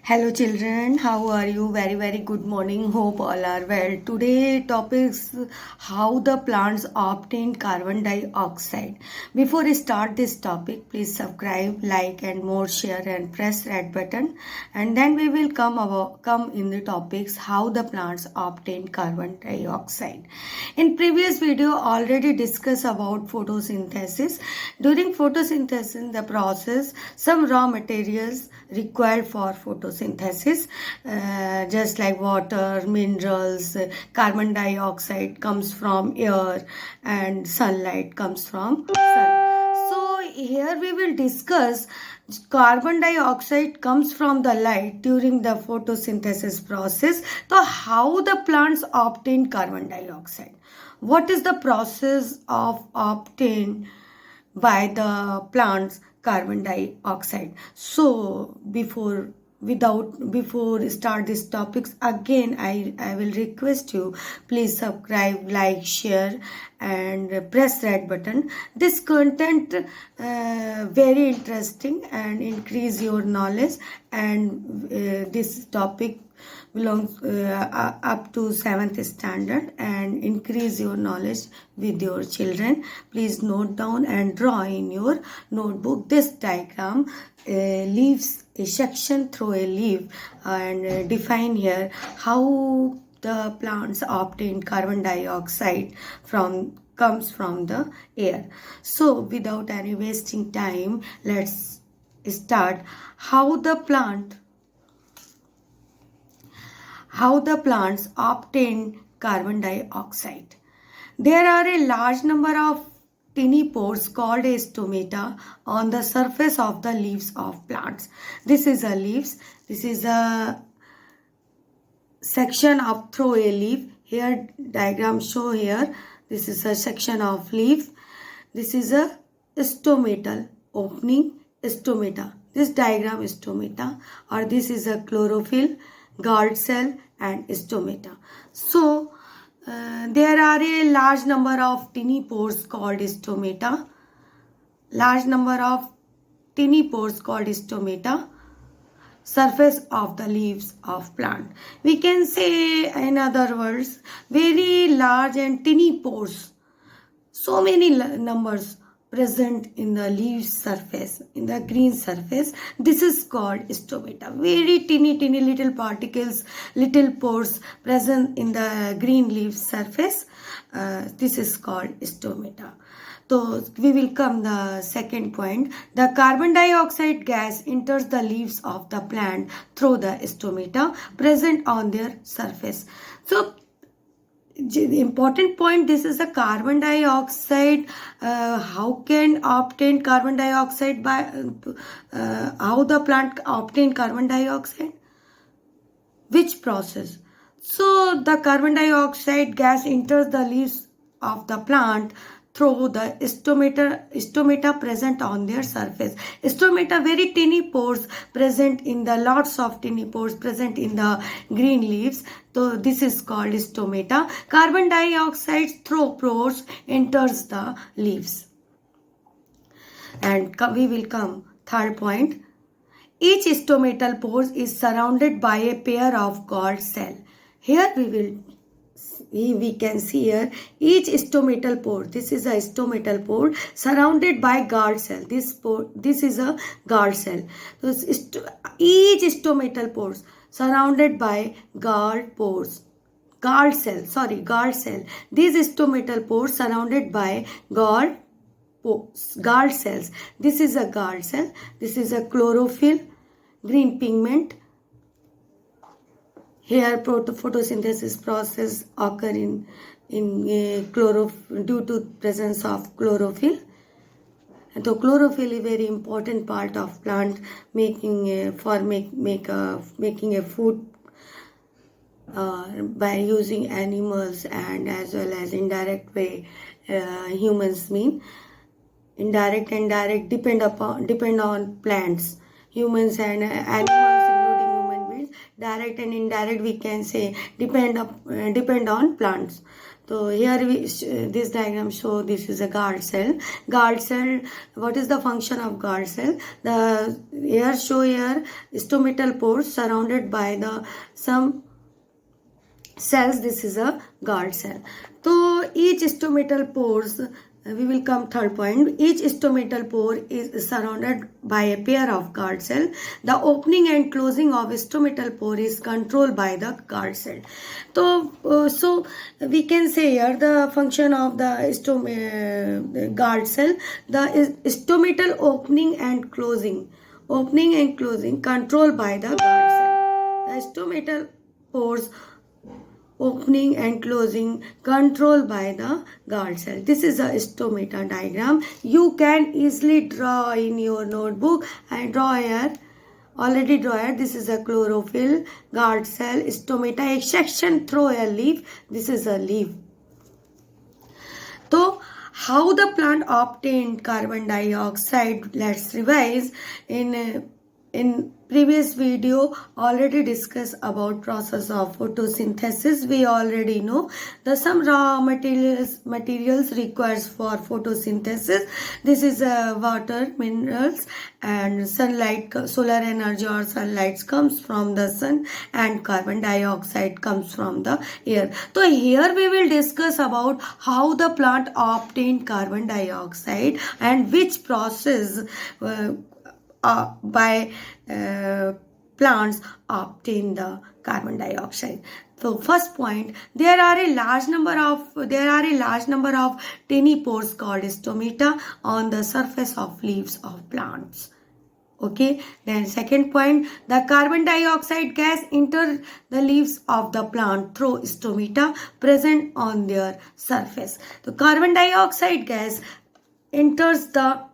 Hello children, how are you? Very good morning. Hope all are well. Today topics how the plants obtain carbon dioxide. Before I start this topic, please subscribe, like and more share and press red button and then we will come in the topics how the plants obtain carbon dioxide. In previous video already discussed about photosynthesis. During photosynthesis the process some raw materials required for photosynthesis just like water, minerals, carbon dioxide comes from air and sunlight comes from sun. So here we will discuss carbon dioxide comes from the light during the photosynthesis process. So how the plants obtain carbon dioxide? What is the process of obtain by the plants carbon dioxide? So before start these topics again, I will request you please subscribe, like, share and press red button. This content very interesting and increase your knowledge, and this topic belongs up to 7th standard and increase your knowledge with your children. Please note down and draw in your notebook this diagram. Leaves a section through a leaf and define here how the plants obtain carbon dioxide comes from the air. So without any wasting time, let's start how the plants obtain carbon dioxide. There are a large number of tiny pores called as stomata on the surface of the leaves of plants. This is a leaves. This is a section up through a leaf. Here diagram show here. This is a section of leaf. This is a stomatal opening stomata. This diagram is stomata, or this is a chlorophyll, guard cell and stomata. So there are a large number of tiny pores called stomata. Large number of tiny pores called stomata. Surface of the leaves of plant. We can say, in other words, very large and tiny pores. So many numbers present in the leaf surface, in the green surface. This is called stomata. Very teeny little particles, little pores present in the green leaf surface. This is called stomata. So we will come the second point. The carbon dioxide gas enters the leaves of the plant through the stomata present on their surface. So the important point, this is a carbon dioxide. How can obtain carbon dioxide by how the plant obtain carbon dioxide? Which process? So the carbon dioxide gas enters the leaves of the plant through the stomata present on their surface. Stomata, very tiny pores present in the lots of tiny pores present in the green leaves. So this is called stomata. Carbon dioxide through pores enters the leaves. And we will come third point. Each stomatal pore is surrounded by a pair of guard cell. Here we can see here each stomatal pore. This is a stomatal pore surrounded by guard cell. This is a guard cell. So each stomatal pore surrounded by guard cell. These stomatal pores surrounded by guard cells. This is a guard cell. This is a chlorophyll, green pigment. Here photosynthesis process occur in chlorophyll due to presence of chlorophyll. And so chlorophyll is very important part of plant making making a food by using animals, and as well as indirect way humans mean. Indirect and direct depend on plants, humans and animals, including human beings. Direct and indirect we can say depend on plants. So here this diagram show this is a guard cell. Guard cell, what is the function of guard cell? The here show here stomatal pores surrounded by the some cells. This is a guard cell. So each stomatal pores, we will come third point. Each stomatal pore is surrounded by a pair of guard cell. The opening and closing of stomatal pore is controlled by the guard cell. So we can say here the function of the guard cell. The stomatal opening and closing controlled by the guard cell. The stomatal pores opening and closing controlled by the guard cell. This is a stomata diagram. You can easily draw in your notebook and draw here. Already draw here. This is a chlorophyll, guard cell, stomata, a section through a leaf. This is a leaf. So how the plant obtained carbon dioxide? Let's revise. In previous video already discussed about process of photosynthesis. We already know the some raw materials requires for photosynthesis. This is water, minerals, and sunlight. Solar energy or sunlight comes from the sun, and carbon dioxide comes from the air. So here we will discuss about how the plant obtained carbon dioxide and which process by plants obtain the carbon dioxide. So first point, there are a large number of tiny pores called stomata on the surface of leaves of plants. Okay, then second point, the carbon dioxide gas enters the leaves of the plant through stomata present on their surface. The carbon dioxide gas enters the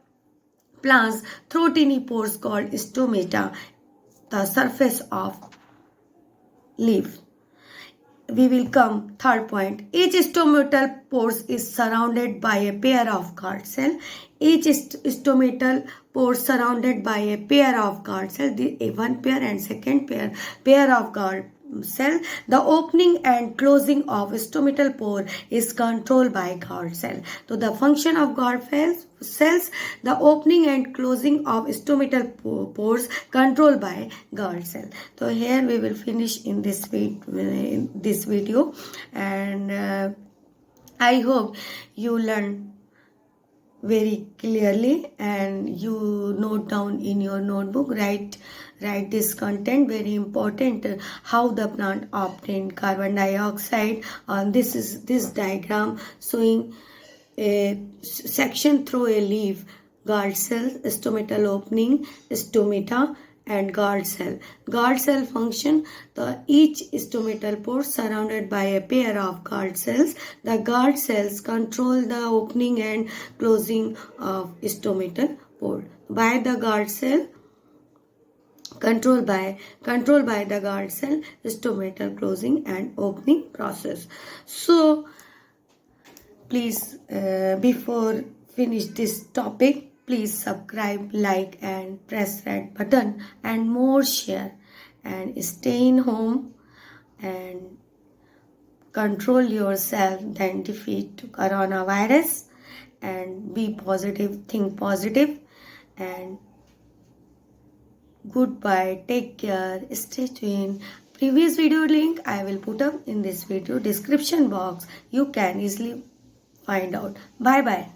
plants through tiny pores called stomata, the surface of leaf. We will come third point. Each stomatal pores is surrounded by a pair of guard cell. Each stomatal pore surrounded by a pair of guard cell. One pair and second pair of guard cell. The opening and closing of stomatal pore is controlled by guard cell. So the function of guard cells, the opening and closing of stomatal pores controlled by guard cell. So here we will finish in this video, and I hope you learn very clearly and you note down in your notebook. Write this content, very important, how the plant obtained carbon dioxide. This is this diagram showing a section through a leaf, guard cell, stomatal opening, stomata, and guard cell. Guard cell function, each stomatal pore surrounded by a pair of guard cells. The guard cells control the opening and closing of stomatal pore by the guard cell. Controlled by the guard cell, stomatal closing and opening process. So please, before finish this topic, please subscribe, like, and press red button, and more share, and stay in home and control yourself, then defeat coronavirus, and be positive, think positive, and goodbye, take care, stay tuned. Previous video link I will put up in this video description box. You can easily find out. Bye bye.